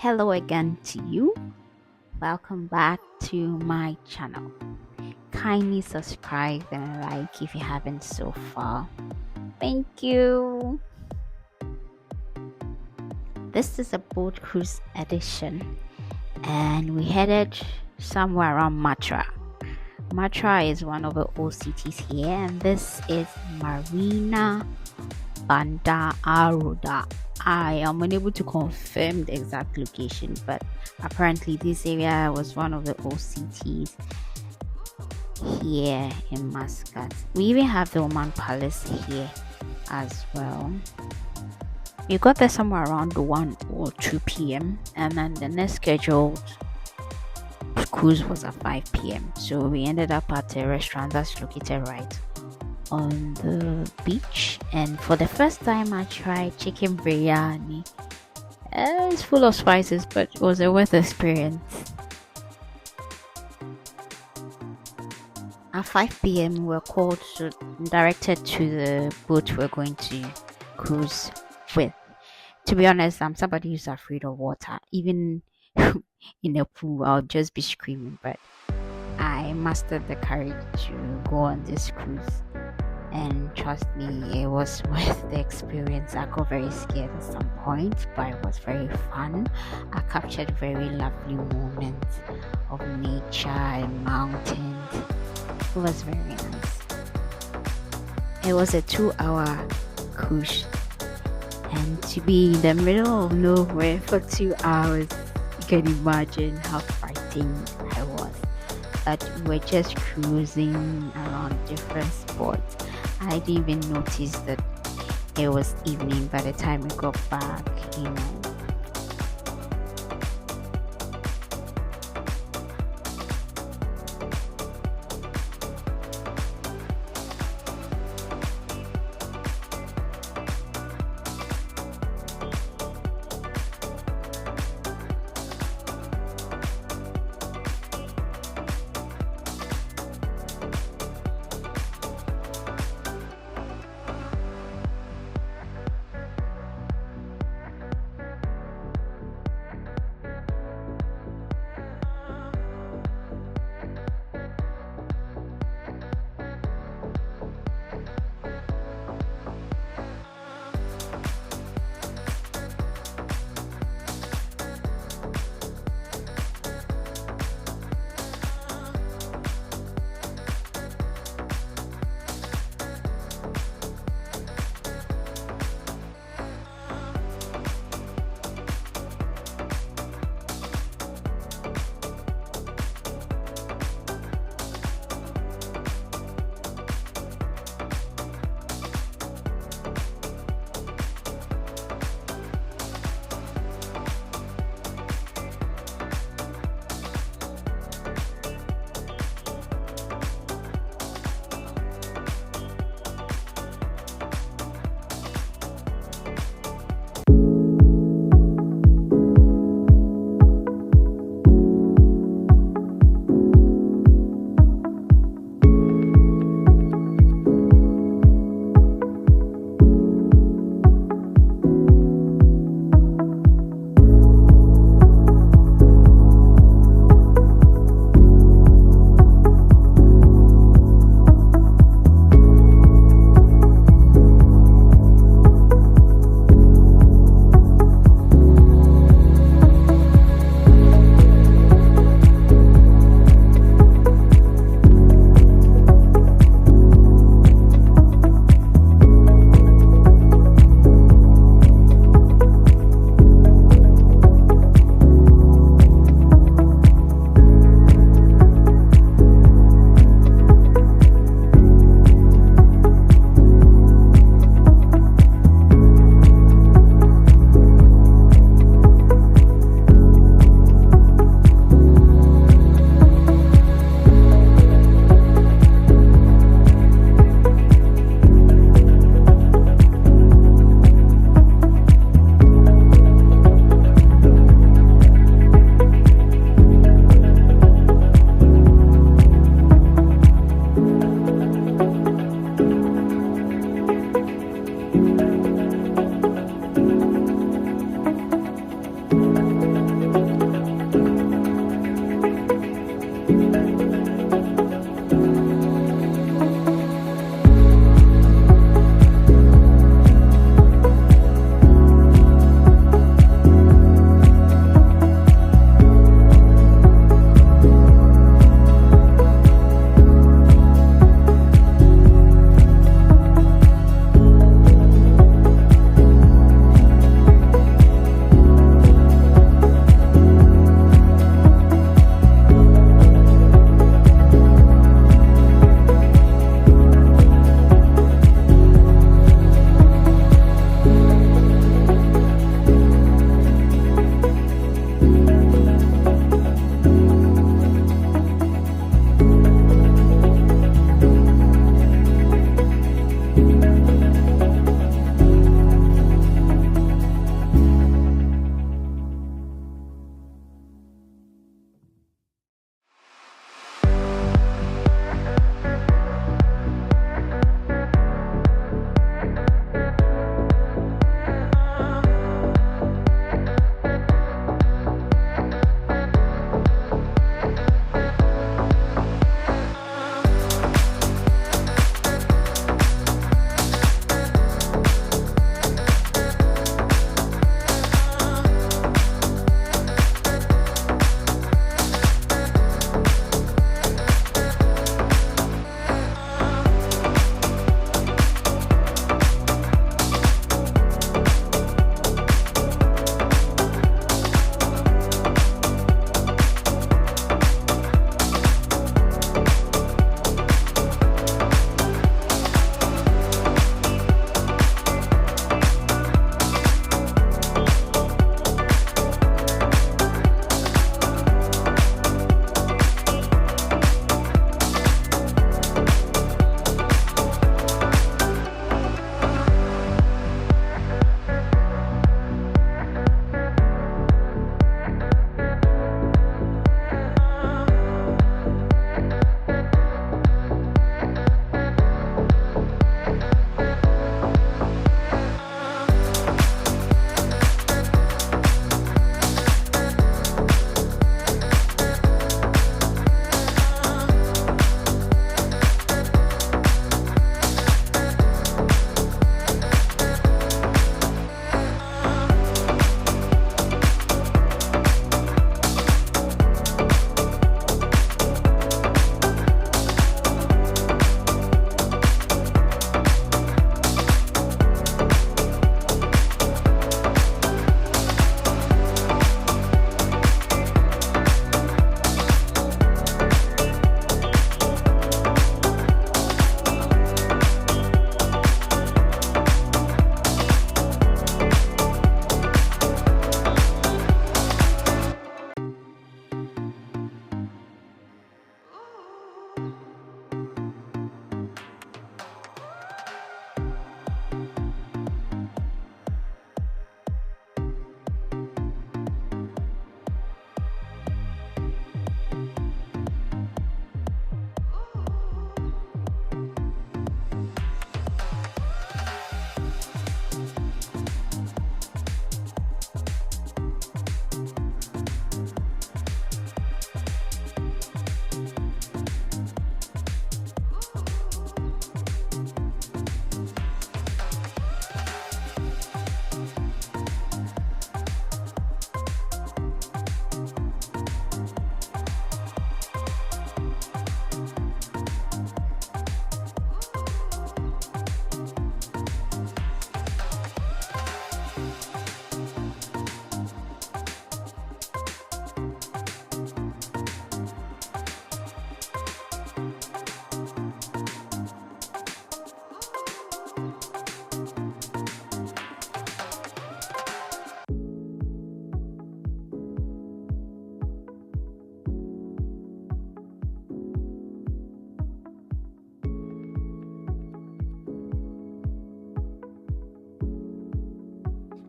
Hello again to you. Welcome back to my channel. Kindly subscribe and like if you haven't so far. Thank you. This is a boat cruise edition and we headed somewhere around Matra. Matra is one of the old cities here, and this is Marina, Bandar, Rowdha. I am unable to confirm the exact location, but apparently this area was one of the old cities here in Muscat. We even have the Oman Palace here as well. We got there somewhere around 1 or 2 p.m. and then the next scheduled cruise was at 5 p.m. So we ended up at a restaurant that's located right on the beach, and for the first time I tried chicken biryani. It's full of spices, but it was a worth experience. At 5 p.m. we were directed to the boat we're going to cruise with. To be honest, I'm somebody who's afraid of water. Even in a pool I'll just be screaming, but I mastered the courage to go on this cruise. And trust me, it was worth the experience. I got very scared at some point, but it was very fun. I captured very lovely moments of nature and mountains. It was very nice. It was a 2-hour cruise, and to be in the middle of nowhere for 2 hours, you can imagine how frightened I was. But we were just cruising around different spots. I didn't even notice that it was evening by the time we got back.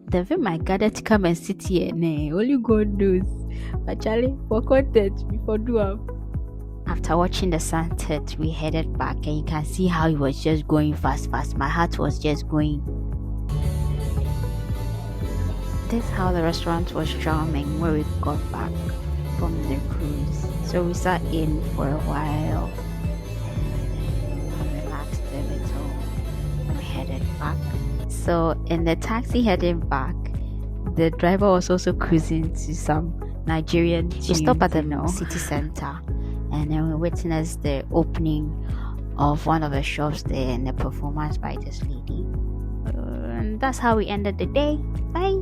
The film I gathered to come and sit here, nah, only God knows. But Charlie, for content, before do up. After watching the sunset, we headed back, and you can see how it was just going fast. My heart was just going. This is how the restaurant was charming where we got back from the cruise. So we sat in for a while and relaxed a little, and we headed back. So in the taxi heading back, the driver was also cruising to some Nigerian tunes. We stopped at the city center, and then we witnessed the opening of one of the shops there and the performance by this lady. And that's how we ended the day. Bye.